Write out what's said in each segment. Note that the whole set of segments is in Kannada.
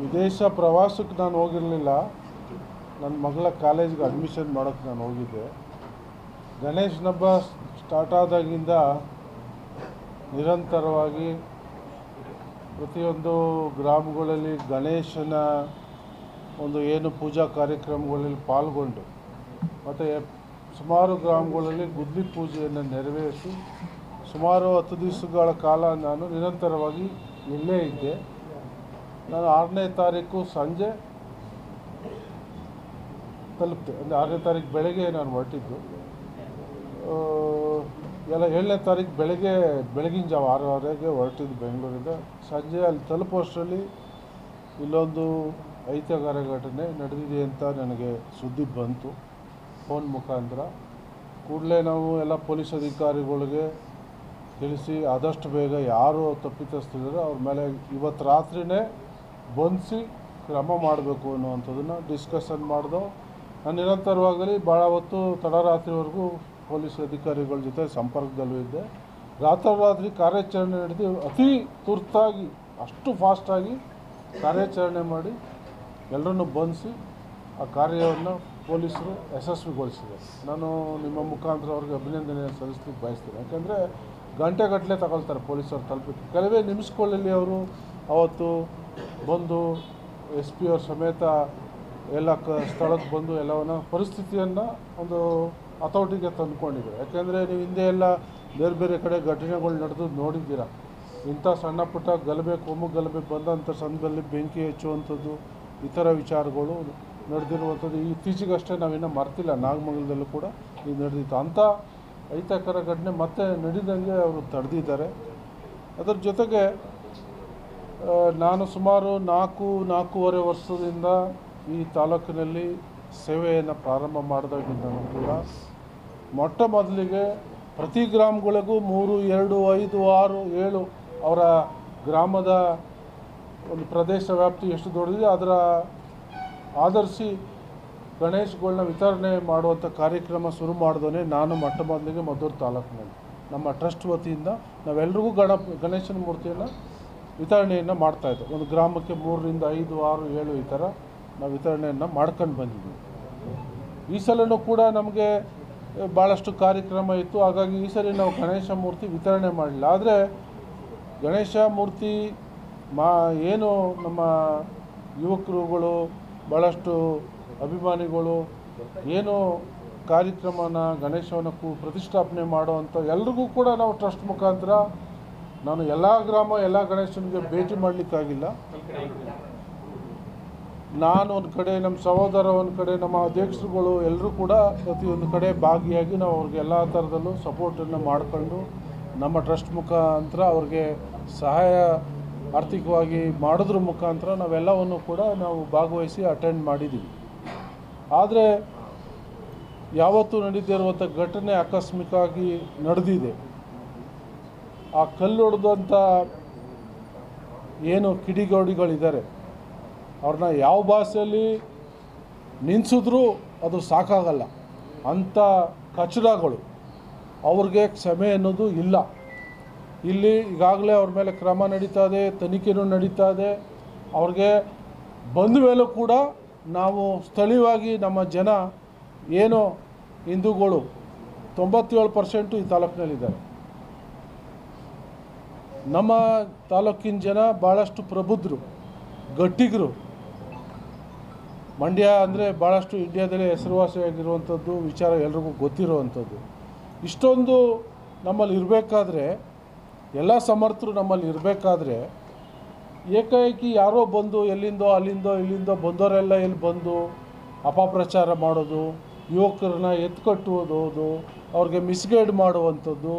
ವಿದೇಶ ಪ್ರವಾಸಕ್ಕೆ ನಾನು ಹೋಗಿರಲಿಲ್ಲ. ನನ್ನ ಮಗಳ ಕಾಲೇಜ್ಗೆ ಅಡ್ಮಿಷನ್ ಮಾಡೋಕ್ಕೆ ನಾನು ಹೋಗಿದ್ದೆ. ಗಣೇಶನ ಹಬ್ಬ ಸ್ಟಾರ್ಟ್ ಆದಾಗಿಂದ ನಿರಂತರವಾಗಿ ಪ್ರತಿಯೊಂದು ಗ್ರಾಮಗಳಲ್ಲಿ ಗಣೇಶನ ಒಂದು ಏನು ಪೂಜಾ ಕಾರ್ಯಕ್ರಮಗಳಲ್ಲಿ ಪಾಲ್ಗೊಂಡು ಮತ್ತು ಸುಮಾರು ಗ್ರಾಮಗಳಲ್ಲಿ ಗುದ್ಲಿ ಪೂಜೆಯನ್ನು ನೆರವೇರಿಸಿ ಸುಮಾರು 10 ದಿವಸಗಳ ಕಾಲ ನಾನು ನಿರಂತರವಾಗಿ ಇಲ್ಲೇ ಇದ್ದೆ. ನಾನು 6ನೇ ತಾರೀಕು ಸಂಜೆ ತಲುಪಿದೆ. ಅಂದರೆ 6ನೇ ತಾರೀಕು ಬೆಳಗ್ಗೆ ನಾನು ಹೊರಟಿದ್ದು. ಎಲ್ಲ 7ನೇ ತಾರೀಕು ಬೆಳಗಿನ ಜಾವ 6:30ಗೆ ಹೊರಟಿದ್ದು ಬೆಂಗಳೂರಿಂದ. ಸಂಜೆ ಅಲ್ಲಿ ತಲುಪೋಷ್ಟರಲ್ಲಿ ಇಲ್ಲೊಂದು ಅಹಿತಕರ ಘಟನೆ ನಡೆದಿದೆ ಅಂತ ನನಗೆ ಸುದ್ದಿ ಬಂತು ಫೋನ್ ಮುಖಾಂತರ. ಕೂಡಲೇ ನಾವು ಎಲ್ಲ ಪೊಲೀಸ್ ಅಧಿಕಾರಿಗಳಿಗೆ ತಿಳಿಸಿ ಆದಷ್ಟು ಬೇಗ ಯಾರು ತಪ್ಪಿತಸ್ಥರಿದ್ದಾರೆ ಅವ್ರ ಮೇಲೆ ಇವತ್ತು ರಾತ್ರಿಯೇ ಬಂಧಿಸಿ ಕ್ರಮ ಮಾಡಬೇಕು ಅನ್ನುವಂಥದ್ದನ್ನು ಡಿಸ್ಕಷನ್ ಮಾಡಿದೋ. ನಾನು ನಿರಂತರವಾಗಿ ಭಾಳ ಹೊತ್ತು ತಡರಾತ್ರಿವರೆಗೂ ಪೊಲೀಸ್ ಅಧಿಕಾರಿಗಳ ಜೊತೆ ಸಂಪರ್ಕದಲ್ಲೂ ಇದ್ದೆ. ರಾತ್ರೋರಾತ್ರಿ ಕಾರ್ಯಾಚರಣೆ ನಡೆದು ಅತಿ ತುರ್ತಾಗಿ ಅಷ್ಟು ಫಾಸ್ಟಾಗಿ ಕಾರ್ಯಾಚರಣೆ ಮಾಡಿ ಎಲ್ಲರನ್ನೂ ಬಂಧಿಸಿ ಆ ಕಾರ್ಯವನ್ನು ಪೊಲೀಸರು ಯಶಸ್ವಿಗೊಳಿಸಿದೆ. ನಾನು ನಿಮ್ಮ ಮುಖಾಂತರ ಅವ್ರಿಗೆ ಅಭಿನಂದನೆ ಸಲ್ಲಿಸಲಿಕ್ಕೆ ಬಯಸ್ತೀನಿ. ಯಾಕೆಂದರೆ ಗಂಟೆಗಟ್ಟಲೆ ತಗೊಳ್ತಾರೆ ಪೊಲೀಸರು ತಲುಪಿಟ್ಟು. ಕೆಲವೇ ನಿಮಿಷಗಳಲ್ಲಿ ಅವರು ಅವತ್ತು ಬಂದು SP ಅವ್ರ ಸಮೇತ ಎಲ್ಲ ಸ್ಥಳಕ್ಕೆ ಬಂದು ಎಲ್ಲವನ್ನ ಪರಿಸ್ಥಿತಿಯನ್ನು ಒಂದು ಹತೋಟಿಗೆ ತಂದುಕೊಂಡಿದ್ದಾರೆ. ಯಾಕೆಂದರೆ ನೀವು ಹಿಂದೆ ಎಲ್ಲ ಬೇರೆ ಬೇರೆ ಕಡೆ ಘಟನೆಗಳು ನಡೆದು ನೋಡಿದ್ದೀರ. ಇಂಥ ಸಣ್ಣ ಪುಟ್ಟ ಗಲಭೆ ಕೋಮು ಗಲಭೆ ಬಂದಂಥ ಸಂದರ್ಭದಲ್ಲಿ ಬೆಂಕಿ ಹಚ್ಚುವಂಥದ್ದು ಈ ಥರ ವಿಚಾರಗಳು ನಡೆದಿರುವಂಥದ್ದು ಇತ್ತೀಚೆಗಷ್ಟೇ ನಾವಿನ್ನೂ ಮರ್ತಿಲ್ಲ. ನಾಗಮಂಗಲದಲ್ಲೂ ಕೂಡ ಇದು ನಡೆದಿತ್ತು. ಅಂಥ ಅಹಿತಕರ ಘಟನೆ ಮತ್ತೆ ನಡೆದಂಗೆ ಅವರು ತಡೆದಿದ್ದಾರೆ. ಅದರ ಜೊತೆಗೆ ನಾನು ಸುಮಾರು 4.5 ವರ್ಷದಿಂದ ಈ ತಾಲೂಕಿನಲ್ಲಿ ಸೇವೆಯನ್ನು ಪ್ರಾರಂಭ ಮಾಡಿದಾಗಿಂದಲೂ ಕೂಡ ಮೊಟ್ಟ ಮೊದಲಿಗೆ ಪ್ರತಿ ಗ್ರಾಮಗಳಿಗೂ 3, 2, 5, 6, 7 ಅವರ ಗ್ರಾಮದ ಒಂದು ಪ್ರದೇಶ ವ್ಯಾಪ್ತಿ ಎಷ್ಟು ದೊಡ್ಡದಿದೆ ಅದರ ಆಧರಿಸಿ ಗಣೇಶಗಳನ್ನ ವಿತರಣೆ ಮಾಡುವಂಥ ಕಾರ್ಯಕ್ರಮ ಶುರು ಮಾಡಿದೋನೆ ನಾನು ಮೊಟ್ಟ ಮೊದಲಿಗೆ ಮದ್ದೂರು ತಾಲೂಕಿನಲ್ಲಿ. ನಮ್ಮ ಟ್ರಸ್ಟ್ ವತಿಯಿಂದ ನಾವೆಲ್ಲರಿಗೂ ಗಣೇಶನ ಮೂರ್ತಿಯನ್ನು ವಿತರಣೆಯನ್ನು ಮಾಡ್ತಾಯಿದ್ದೆವು. ಒಂದು ಗ್ರಾಮಕ್ಕೆ 3ರಿಂದ 5, 6, 7 ಈ ಥರ ನಾವು ವಿತರಣೆಯನ್ನು ಮಾಡ್ಕೊಂಡು ಬಂದಿದ್ದೀವಿ. ಈ ಸಲನೂ ಕೂಡ ನಮಗೆ ಭಾಳಷ್ಟು ಕಾರ್ಯಕ್ರಮ ಇತ್ತು. ಹಾಗಾಗಿ ಈ ಸಲ ನಾವು ಗಣೇಶ ಮೂರ್ತಿ ವಿತರಣೆ ಮಾಡಲಿಲ್ಲ. ಆದರೆ ಗಣೇಶ ಮೂರ್ತಿ ಏನು ನಮ್ಮ ಯುವಕರುಗಳು ಭಾಳಷ್ಟು ಅಭಿಮಾನಿಗಳು ಏನು ಕಾರ್ಯಕ್ರಮನ ಗಣೇಶವನ್ನು ಪ್ರತಿಷ್ಠಾಪನೆ ಮಾಡುವಂಥ ಎಲ್ರಿಗೂ ಕೂಡ ನಾವು ಟ್ರಸ್ಟ್ ಮುಖಾಂತರ ನಾನು ಎಲ್ಲ ಗ್ರಾಮ ಎಲ್ಲ ಗಣೇಶನಿಗೆ ಭೇಟಿ ಮಾಡಲಿಕ್ಕಾಗಿಲ್ಲ. ನಾನು ಒಂದು ಕಡೆ, ನಮ್ಮ ಸಹೋದರ ಒಂದು ಕಡೆ, ನಮ್ಮ ಅಧ್ಯಕ್ಷರುಗಳು ಎಲ್ಲರೂ ಕೂಡ ಪ್ರತಿಯೊಂದು ಕಡೆ ಭಾಗಿಯಾಗಿ ನಾವು ಅವ್ರಿಗೆ ಎಲ್ಲ ಥರದಲ್ಲೂ ಸಪೋರ್ಟನ್ನು ಮಾಡಿಕೊಂಡು ನಮ್ಮ ಟ್ರಸ್ಟ್ ಮುಖಾಂತರ ಅವ್ರಿಗೆ ಸಹಾಯ ಆರ್ಥಿಕವಾಗಿ ಮಾಡೋದ್ರ ಮುಖಾಂತರ ನಾವೆಲ್ಲವನ್ನು ಕೂಡ ನಾವು ಭಾಗವಹಿಸಿ ಅಟೆಂಡ್ ಮಾಡಿದ್ದೀವಿ. ಆದರೆ ಯಾವತ್ತೂ ನಡೀತಿರುವಂಥ ಘಟನೆ ಆಕಸ್ಮಿಕವಾಗಿ ನಡೆದಿದೆ. ಆ ಕಲ್ಲು ಹೊಡೆದಂಥ ಏನು ಕಿಡಿಗೌಡಿಗಳಿದ್ದಾರೆ ಅವ್ರನ್ನ ಯಾವ ಭಾಷೆಯಲ್ಲಿ ನಿಲ್ಲಿಸಿದ್ರೂ ಅದು ಸಾಕಾಗಲ್ಲ. ಅಂಥ ಕಚಡಗಳು ಅವ್ರಿಗೆ ಕ್ಷಮೆ ಅನ್ನೋದು ಇಲ್ಲ. ಇಲ್ಲಿ ಈಗಾಗಲೇ ಅವ್ರ ಮೇಲೆ ಕ್ರಮ ನಡೀತಾ ಇದೆ, ತನಿಖೆನೂ ನಡೀತಾ ಇದೆ. ಅವ್ರಿಗೆ ಬಂದ ಮೇಲೂ ಕೂಡ ನಾವು ಸ್ಥಳೀಯವಾಗಿ ನಮ್ಮ ಜನ ಏನು ಹಿಂದೂಗಳು 97% ಈ ತಾಲೂಕಿನಲ್ಲಿದ್ದಾರೆ. ನಮ್ಮ ತಾಲೂಕಿನ ಜನ ಭಾಳಷ್ಟು ಪ್ರಬುದ್ಧರು, ಗಟ್ಟಿಗರು. ಮಂಡ್ಯ ಅಂದರೆ ಭಾಳಷ್ಟು ಇಂಡಿಯಾದಲ್ಲೇ ಹೆಸರುವಾಸಿಯಾಗಿರುವಂಥದ್ದು ವಿಚಾರ ಎಲ್ರಿಗೂ ಗೊತ್ತಿರುವಂಥದ್ದು. ಇಷ್ಟೊಂದು ನಮ್ಮಲ್ಲಿ ಇರಬೇಕಾದ್ರೆ, ಎಲ್ಲ ಸಮರ್ಥರು ನಮ್ಮಲ್ಲಿ ಇರಬೇಕಾದ್ರೆ ಏಕಾಏಕಿ ಯಾರೋ ಬಂದು ಎಲ್ಲಿಂದೋ ಇಲ್ಲಿಂದೋ ಬಂದವರೆಲ್ಲ ಇಲ್ಲಿ ಬಂದು ಅಪಪ್ರಚಾರ ಮಾಡೋದು, ಯುವಕರನ್ನ ಎತ್ಕಟ್ಟುವುದು, ಅವ್ರಿಗೆ ಮಿಸ್ಗೈಡ್ ಮಾಡುವಂಥದ್ದು,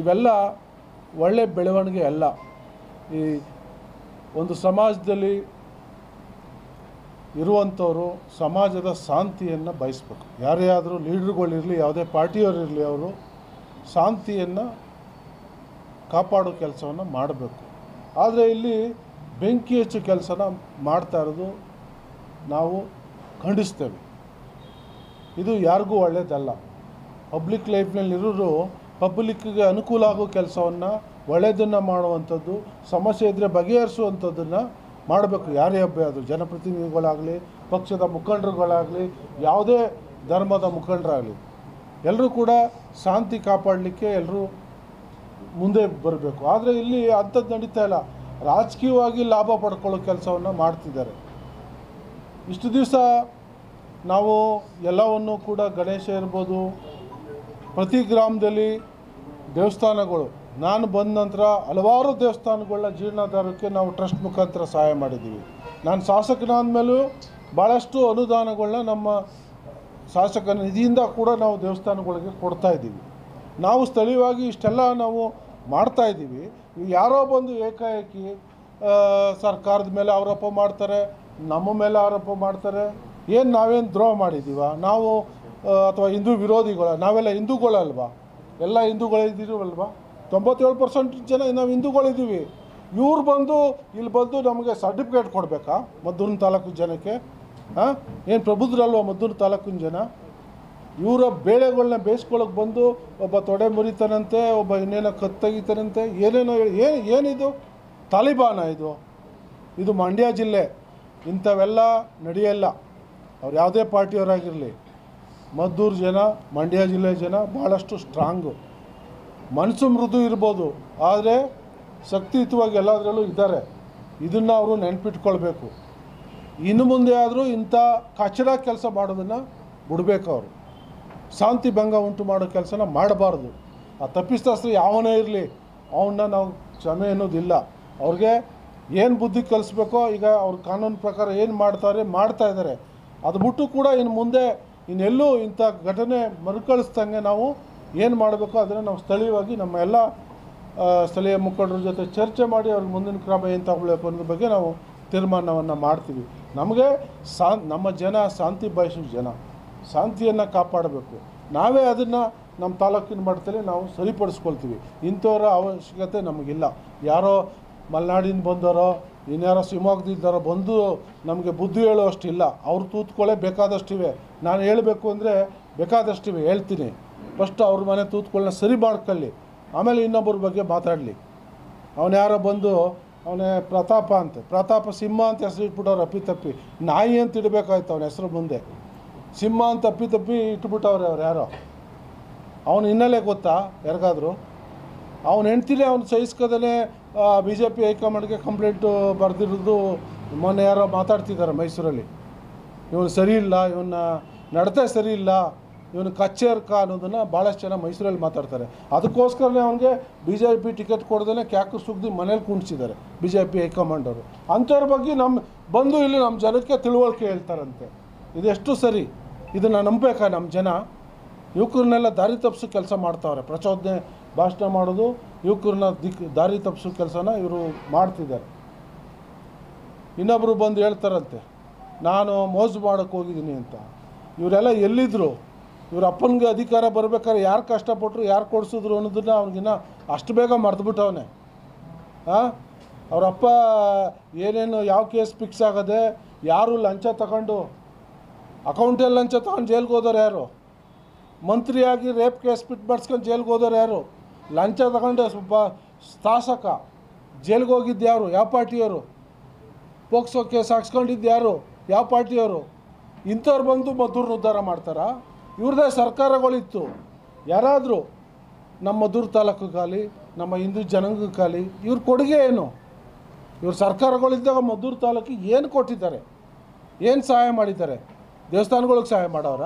ಇವೆಲ್ಲ ಒಳ್ಳೆ ಬೆಳವಣಿಗೆ ಅಲ್ಲ. ಈ ಒಂದು ಸಮಾಜದಲ್ಲಿ ಇರುವಂಥವರು ಸಮಾಜದ ಶಾಂತಿಯನ್ನು ಬಯಸಬೇಕು. ಯಾರೇ ಆದರೂ ಲೀಡ್ರುಗಳಿರಲಿ, ಯಾವುದೇ ಪಾರ್ಟಿಯವರಿರಲಿ, ಅವರು ಶಾಂತಿಯನ್ನು ಕಾಪಾಡೋ ಕೆಲಸವನ್ನು ಮಾಡಬೇಕು. ಆದರೆ ಇಲ್ಲಿ ಬೆಂಕಿ ಹಚ್ಚೋ ಕೆಲಸನ ಮಾಡ್ತಾ ಇರೋದು ನಾವು ಖಂಡಿಸ್ತೇವೆ. ಇದು ಯಾರಿಗೂ ಒಳ್ಳೆಯದಲ್ಲ. ಪಬ್ಲಿಕ್ ಲೈಫ್ನಲ್ಲಿರೋರು ಪಬ್ಲಿಕ್ಗೆ ಅನುಕೂಲ ಆಗೋ ಕೆಲಸವನ್ನು, ಒಳ್ಳೆಯದನ್ನು ಮಾಡುವಂಥದ್ದು, ಸಮಸ್ಯೆ ಇದ್ದರೆ ಬಗೆಹರಿಸುವಂಥದ್ದನ್ನು ಮಾಡಬೇಕು. ಯಾರೇ ಹಬ್ಬ ಅದು ಜನಪ್ರತಿನಿಧಿಗಳಾಗಲಿ, ಪಕ್ಷದ ಮುಖಂಡರುಗಳಾಗಲಿ, ಯಾವುದೇ ಧರ್ಮದ ಮುಖಂಡರಾಗಲಿ, ಎಲ್ಲರೂ ಕೂಡ ಶಾಂತಿ ಕಾಪಾಡಲಿಕ್ಕೆ ಎಲ್ಲರೂ ಮುಂದೆ ಬರಬೇಕು. ಆದರೆ ಇಲ್ಲಿ ಅಂಥದ್ದು ನಡೀತಾ ಇಲ್ಲ. ರಾಜಕೀಯವಾಗಿ ಲಾಭ ಪಡ್ಕೊಳ್ಳೋ ಕೆಲಸವನ್ನು ಮಾಡ್ತಿದ್ದಾರೆ. ಇಷ್ಟು ದಿವಸ ನಾವು ಎಲ್ಲವನ್ನು ಕೂಡ ಗಣೇಶ ಇರ್ಬೋದು, ಪ್ರತಿ ಗ್ರಾಮದಲ್ಲಿ ದೇವಸ್ಥಾನಗಳು, ನಾನು ಬಂದ ನಂತರ ಹಲವಾರು ದೇವಸ್ಥಾನಗಳನ್ನ ಜೀರ್ಣೋದ್ಧಾರಕ್ಕೆ ನಾವು ಟ್ರಸ್ಟ್ ಮುಖಾಂತರ ಸಹಾಯ ಮಾಡಿದ್ದೀವಿ. ನಾನು ಶಾಸಕನಾದ ಮೇಲೂ ಭಾಳಷ್ಟು ಅನುದಾನಗಳನ್ನ ನಮ್ಮ ಶಾಸಕ ನಿಧಿಯಿಂದ ಕೂಡ ನಾವು ದೇವಸ್ಥಾನಗಳಿಗೆ ಕೊಡ್ತಾಯಿದ್ದೀವಿ. ನಾವು ಸ್ಥಳೀಯವಾಗಿ ಇಷ್ಟೆಲ್ಲ ನಾವು ಮಾಡ್ತಾಯಿದ್ದೀವಿ. ಯಾರೋ ಬಂದು ಏಕಾಏಕಿ ಸರ್ಕಾರದ ಮೇಲೆ ಆರೋಪ ಮಾಡ್ತಾರೆ, ನಮ್ಮ ಮೇಲೆ ಆರೋಪ ಮಾಡ್ತಾರೆ. ಏನು ನಾವೇನು ದ್ರೋಹ ಮಾಡಿದ್ದೀವ ನಾವು? ಅಥವಾ ಹಿಂದೂ ವಿರೋಧಿಗಳ? ನಾವೆಲ್ಲ ಹಿಂದೂಗಳಲ್ವಾ? ಎಲ್ಲ ಹಿಂದೂಗಳಿದ್ದೀವಲ್ವಾ? 97% ಜನ ನಾವು ಹಿಂದೂಗಳಿದ್ದೀವಿ. ಇವ್ರು ಬಂದು ಇಲ್ಲಿ ಬಂದು ನಮಗೆ ಸರ್ಟಿಫಿಕೇಟ್ ಕೊಡಬೇಕಾ ಮದ್ದೂರು ತಾಲೂಕು ಜನಕ್ಕೆ? ಏನು ಪ್ರಬುದ್ಧರಲ್ವ ಮದ್ದೂರು ತಾಲೂಕಿನ ಜನ? ಇವರ ಬೇಳೆಗಳನ್ನ ಬೇಯಿಸ್ಕೊಳ್ಳೋಕೆ ಬಂದು ಒಬ್ಬ ತೊಡೆ ಮುರಿತಾನಂತೆ, ಒಬ್ಬ ಇನ್ನೇನೋ ಕತ್ತಗಿತಾನಂತೆ, ಏನೇನೋ ಏನಿದು ತಾಲಿಬಾನ? ಇದು ಮಂಡ್ಯ ಜಿಲ್ಲೆ. ಇಂಥವೆಲ್ಲ ನಡೆಯಲ್ಲ. ಅವ್ರು ಯಾವುದೇ ಪಾರ್ಟಿಯವರಾಗಿರಲಿ, ಮದ್ದೂರು ಜನ, ಮಂಡ್ಯ ಜಿಲ್ಲೆ ಜನ ಭಾಳಷ್ಟು ಸ್ಟ್ರಾಂಗು. ಮನಸ್ಸು ಮೃದು ಇರ್ಬೋದು, ಆದರೆ ಶಕ್ತಿಯುತವಾಗಿ ಎಲ್ಲದರಲ್ಲೂ ಇದ್ದಾರೆ. ಇದನ್ನು ಅವರು ನೆನಪಿಟ್ಕೊಳ್ಬೇಕು. ಇನ್ನು ಮುಂದೆ ಆದರೂ ಇಂಥ ಕಚಡ ಕೆಲಸ ಮಾಡೋದನ್ನು ಬಿಡಬೇಕು. ಅವರು ಶಾಂತಿ ಭಂಗ ಉಂಟು ಮಾಡೋ ಕೆಲಸನ ಮಾಡಬಾರ್ದು. ಆ ತಪ್ಪಿತಸ್ಥರು ಯಾವನೇ ಇರಲಿ, ಅವನ್ನ ನಾವು ಕ್ಷಮೆ ಅನ್ನೋದಿಲ್ಲ. ಅವ್ರಿಗೆ ಏನು ಬುದ್ಧಿ ಕಲಿಸ್ಬೇಕೋ ಈಗ ಅವ್ರ ಕಾನೂನು ಪ್ರಕಾರ ಏನು ಮಾಡ್ತಾಯಿದ್ದಾರೆ. ಅದು ಬಿಟ್ಟು ಕೂಡ ಇನ್ನು ಮುಂದೆ ಇನ್ನೆಲ್ಲೂ ಇಂಥ ಘಟನೆ ಮರುಕಳಿಸ್ದಂಗೆ ನಾವು ಏನು ಮಾಡಬೇಕು ಅದನ್ನು ನಾವು ಸ್ಥಳೀಯವಾಗಿ ನಮ್ಮ ಎಲ್ಲ ಸ್ಥಳೀಯ ಮುಖಂಡರ ಜೊತೆ ಚರ್ಚೆ ಮಾಡಿ ಅವ್ರಿಗೆ ಮುಂದಿನ ಕ್ರಮ ಏನು ತಗೊಳ್ಬೇಕು ಅನ್ನೋದ್ರ ಬಗ್ಗೆ ನಾವು ತೀರ್ಮಾನವನ್ನು ಮಾಡ್ತೀವಿ. ನಮಗೆ ನಮ್ಮ ಜನ ಶಾಂತಿ ಬಯಸೋ ಜನ, ಶಾಂತಿಯನ್ನು ಕಾಪಾಡಬೇಕು. ನಾವೇ ಅದನ್ನು ನಮ್ಮ ತಾಲೂಕಿನ ಮಟ್ಟದಲ್ಲಿ ನಾವು ಸರಿಪಡಿಸ್ಕೊಳ್ತೀವಿ. ಇಂಥವರ ಅವಶ್ಯಕತೆ ನಮಗಿಲ್ಲ. ಯಾರೋ ಮಲೆನಾಡಿಂದ ಬಂದವರೋ, ಇನ್ಯಾರೋ ಶಿವಮೊಗ್ಗದಿದ್ದಾರೋ ಬಂದು ನಮಗೆ ಬುದ್ಧಿ ಹೇಳೋ ಅಷ್ಟಿಲ್ಲ. ಅವ್ರು ತೂತ್ಕೊಳ್ಳೆ ಬೇಕಾದಷ್ಟಿವೆ. ನಾನು ಹೇಳಬೇಕು ಅಂದರೆ ಬೇಕಾದಷ್ಟಿವೆ, ಹೇಳ್ತೀನಿ. ಫಸ್ಟ್ ಅವ್ರ ಮನೆ ತೂತ್ಕೊಳ್ಳನ್ನ ಸರಿ ಮಾಡ್ಕೊಳ್ಳಿ, ಆಮೇಲೆ ಇನ್ನೊಬ್ಬರ ಬಗ್ಗೆ ಮಾತಾಡಲಿ. ಅವನು ಯಾರೋ ಬಂದು ಅವನೇ ಪ್ರತಾಪ ಸಿಂಹ ಅಂತ ಹೆಸರು ಇಟ್ಬಿಟ್ಟವ್ರು ಅಪ್ಪಿತಪ್ಪಿ. ನಾಯಿ ಅಂತ ಇಡಬೇಕಾಯ್ತು ಅವನ ಹೆಸರು ಮುಂದೆ. ಸಿಂಹ ಅಂತ ಅಪ್ಪಿತಪ್ಪಿ ಇಟ್ಬಿಟ್ಟವ್ರೆ ಅವ್ರು ಯಾರೋ. ಅವನ ಹಿನ್ನೆಲೆ ಗೊತ್ತಾ ಯಾರಿಗಾದ್ರು? ಅವನು ಹೆಂಡ್ತಿನೇ ಅವ್ನು ಸಹಿಸ್ಕೋದೇ BJP ಹೈಕಮಾಂಡ್ಗೆ ಕಂಪ್ಲೇಂಟು ಬರೆದಿರೋದು ಮೊನ್ನೆ ಯಾರೋ ಮಾತಾಡ್ತಿದ್ದಾರೆ ಮೈಸೂರಲ್ಲಿ. ಇವನು ಸರಿ ಇಲ್ಲ, ಇವನ್ನ ನಡತೆ ಸರಿ ಇಲ್ಲ, ಇವನು ಕಚ್ಚೇರ್ಕ ಅನ್ನೋದನ್ನು ಭಾಳಷ್ಟು ಜನ ಮೈಸೂರಲ್ಲಿ ಮಾತಾಡ್ತಾರೆ. ಅದಕ್ಕೋಸ್ಕರನೇ ಅವನಿಗೆ BJP ಟಿಕೆಟ್ ಕೊಡ್ದೇ ಕ್ಯಾಕು ಸುಗ್ದಿ ಮನೇಲಿ ಕುಣಿಸಿದ್ದಾರೆ BJP ಹೈಕಮಾಂಡವರು. ಅಂಥವ್ರ ಬಗ್ಗೆ ಬಂದು ಇಲ್ಲಿ ನಮ್ಮ ಜನಕ್ಕೆ ತಿಳುವಳಿಕೆ ಹೇಳ್ತಾರಂತೆ. ಇದೆಷ್ಟು ಸರಿ? ಇದನ್ನು ನಂಬಬೇಕಾ ನಮ್ಮ ಜನ? ಯುವಕರನ್ನೆಲ್ಲ ದಾರಿ ತಪ್ಪಿಸೋ ಕೆಲಸ ಮಾಡ್ತಾವ್ರೆ. ಪ್ರಚೋದನೆ ಭಾಷಣ ಮಾಡೋದು, ಯುವಕರನ್ನ ದಾರಿ ತಪ್ಪಿಸೋ ಕೆಲಸನ ಇವರು ಮಾಡ್ತಿದ್ದಾರೆ. ಇನ್ನೊಬ್ಬರು ಬಂದು ಹೇಳ್ತಾರಂತೆ ನಾನು ಮೋಸ ಮಾಡೋಕ್ಕೆ ಹೋಗಿದ್ದೀನಿ ಅಂತ. ಇವರೆಲ್ಲ ಎಲ್ಲಿದ್ದರು? ಇವ್ರ ಅಪ್ಪನಿಗೆ ಅಧಿಕಾರ ಬರ್ಬೇಕಾದ್ರೆ ಯಾರು ಕಷ್ಟಪಟ್ಟರು, ಯಾರು ಕೊಡಿಸಿದ್ರು ಅನ್ನೋದನ್ನ ಅವ್ನಿಗಿನ್ನ ಅಷ್ಟು ಬೇಗ ಮರೆತುಬಿಟ್ಟವನೆ. ಅವರಪ್ಪ ಏನೇನು ಯಾವ ಕೇಸ್ ಫಿಕ್ಸ್ ಆಗದೆ, ಯಾರು ಲಂಚ ತಗೊಂಡು ಅಕೌಂಟಲ್ಲಿ ಲಂಚ ತಗೊಂಡು ಜೈಲ್ಗೆ ಹೋದವ್ರು ಯಾರು? ಮಂತ್ರಿಯಾಗಿ ರೇಪ್ ಕೇಸ್ ಬಿಟ್ಟು ಬಡ್ಸ್ಕೊಂಡು ಜೈಲ್ಗೆ ಹೋದವ್ರು ಯಾರು? ಲಂಚ ತಗೊಂಡು ಶಾಸಕ ಜೈಲ್ಗೆ ಹೋಗಿದ್ದು ಯಾರು? ಯಾವ ಪಾರ್ಟಿಯವರು? ಪೋಕ್ಸೋ ಕೇಸ್ ಹಾಕ್ಸ್ಕೊಂಡಿದ್ದು ಯಾರು? ಯಾವ ಪಾರ್ಟಿಯವರು? ಇಂಥವ್ರು ಬಂದು ಮದ್ದೂರನ್ನ ಉದ್ಧಾರ ಮಾಡ್ತಾರಾ? ಇವ್ರದ್ದೇ ಸರ್ಕಾರಗಳಿತ್ತು. ಯಾರಾದರೂ ನಮ್ಮ ಮದ್ದೂರು ತಾಲೂಕಿಗಾಗಲಿ, ನಮ್ಮ ಹಿಂದೂ ಜನಾಂಗಕ್ಕಾಗಲಿ ಇವ್ರ ಕೊಡುಗೆ ಏನು? ಇವ್ರ ಸರ್ಕಾರಗಳಿದ್ದಾಗ ಮದ್ದೂರು ತಾಲೂಕಿಗೆ ಏನು ಕೊಟ್ಟಿದ್ದಾರೆ? ಏನು ಸಹಾಯ ಮಾಡಿದ್ದಾರೆ? ದೇವಸ್ಥಾನಗಳಿಗೆ ಸಹಾಯ ಮಾಡೋರ?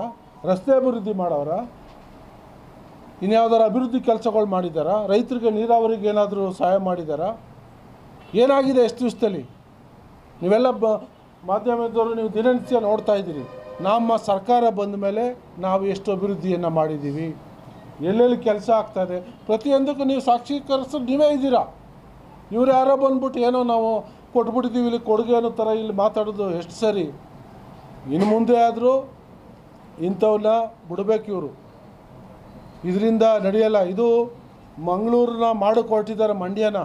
ರಸ್ತೆ ಅಭಿವೃದ್ಧಿ ಮಾಡೋರ? ಇನ್ಯಾವುದಾರು ಅಭಿವೃದ್ಧಿ ಕೆಲಸಗಳು ಮಾಡಿದ್ದಾರಾ? ರೈತರಿಗೆ ನೀರಾವರಿಗೆ ಏನಾದರೂ ಸಹಾಯ ಮಾಡಿದ್ದಾರಾ? ಏನಾಗಿದೆ ಎಷ್ಟು ದಿವಸದಲ್ಲಿ? ನೀವೆಲ್ಲ ಮಾಧ್ಯಮದವರು ನೀವು ದಿನನಿತ್ಯ ನೋಡ್ತಾ ಇದ್ದೀರಿ. ನಮ್ಮ ಸರ್ಕಾರ ಬಂದ ಮೇಲೆ ನಾವು ಎಷ್ಟು ಅಭಿವೃದ್ಧಿಯನ್ನು ಮಾಡಿದ್ದೀವಿ, ಎಲ್ಲೆಲ್ಲಿ ಕೆಲಸ ಆಗ್ತಾಯಿದೆ, ಪ್ರತಿಯೊಂದಕ್ಕೂ ನೀವು ಸಾಕ್ಷೀಕರಿಸೋದು ನೀವೇ ಇದ್ದೀರಾ. ಇವ್ರು ಯಾರೋ ಬಂದ್ಬಿಟ್ಟು ಏನೋ ನಾವು ಕೊಟ್ಬಿಟ್ಟಿದ್ದೀವಿ ಇಲ್ಲಿ ಕೊಡುಗೆ ಅನ್ನೋ ಥರ ಇಲ್ಲಿ ಮಾತಾಡೋದು ಎಷ್ಟು ಸರಿ? ಇನ್ನು ಮುಂದೆ ಆದರೂ ಇಂಥವನ್ನ ಬಿಡಬೇಕು ಇವರು. ಇದರಿಂದ ನಡೆಯಲ್ಲ. ಇದು ಮಂಗಳೂರನ್ನ ಮಾಡಿಕೊಟ್ಟಿದ್ದಾರೆ, ಮಂಡ್ಯನ.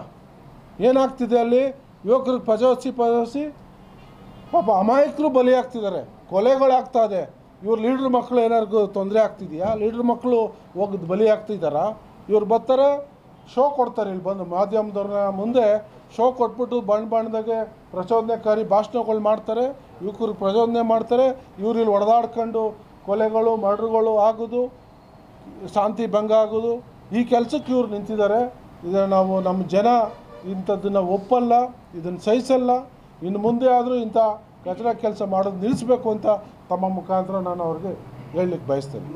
ಏನಾಗ್ತಿದೆ ಅಲ್ಲಿ? ಯುವಕರಿಗೆ ಪಜೋಸಿ ಪಾಪ ಅಮಾಯಕರು ಬಲಿಯಾಗ್ತಿದ್ದಾರೆ, ಕೊಲೆಗಳಾಗ್ತಾ ಇದೆ. ಇವ್ರು ಲೀಡ್ರ್ ಮಕ್ಕಳು ಏನಾದ್ರು ತೊಂದರೆ ಆಗ್ತಿದೆಯಾ? ಲೀಡ್ರ್ ಮಕ್ಕಳು ಹೋಗಿದ್ದು ಬಲಿ ಆಗ್ತಿದ್ದಾರಾ? ಇವ್ರು ಬರ್ತಾರೆ, ಶೋ ಕೊಡ್ತಾರೆ. ಇಲ್ಲಿ ಬಂದು ಮಾಧ್ಯಮದವ್ರನ್ನ ಮುಂದೆ ಶೋ ಕೊಟ್ಬಿಟ್ಟು ಬಣ್ಣದಾಗೆ ಪ್ರಚೋದನೆಕಾರಿ ಭಾಷಣಗಳು ಮಾಡ್ತಾರೆ, ಯುವಕರಿಗೆ ಪ್ರಚೋದನೆ ಮಾಡ್ತಾರೆ. ಇವ್ರು ಇಲ್ಲಿ ಹೊಡೆದಾಡ್ಕೊಂಡು ಕೊಲೆಗಳು ಮರ್ಡರ್ಗಳು ಆಗೋದು, ಶಾಂತಿ ಭಂಗ ಆಗೋದು, ಈ ಕೆಲಸಕ್ಕೆ ಇವ್ರು ನಿಂತಿದ್ದಾರೆ. ಇದನ್ನು ನಾವು ನಮ್ಮ ಜನ ಇಂಥದ್ದನ್ನು ಒಪ್ಪಲ್ಲ, ಇದನ್ನು ಸಹಿಸಲ್ಲ. ಇನ್ನು ಮುಂದೆ ಆದರೂ ಇಂಥ ಕಚಡ ಕೆಲಸ ಮಾಡೋದು ನಿಲ್ಲಿಸಬೇಕು ಅಂತ ತಮ್ಮ ಮುಖಾಂತರ ನಾನು ಅವ್ರಿಗೆ ಹೇಳಲಿಕ್ಕೆ ಬಯಸ್ತೇನೆ.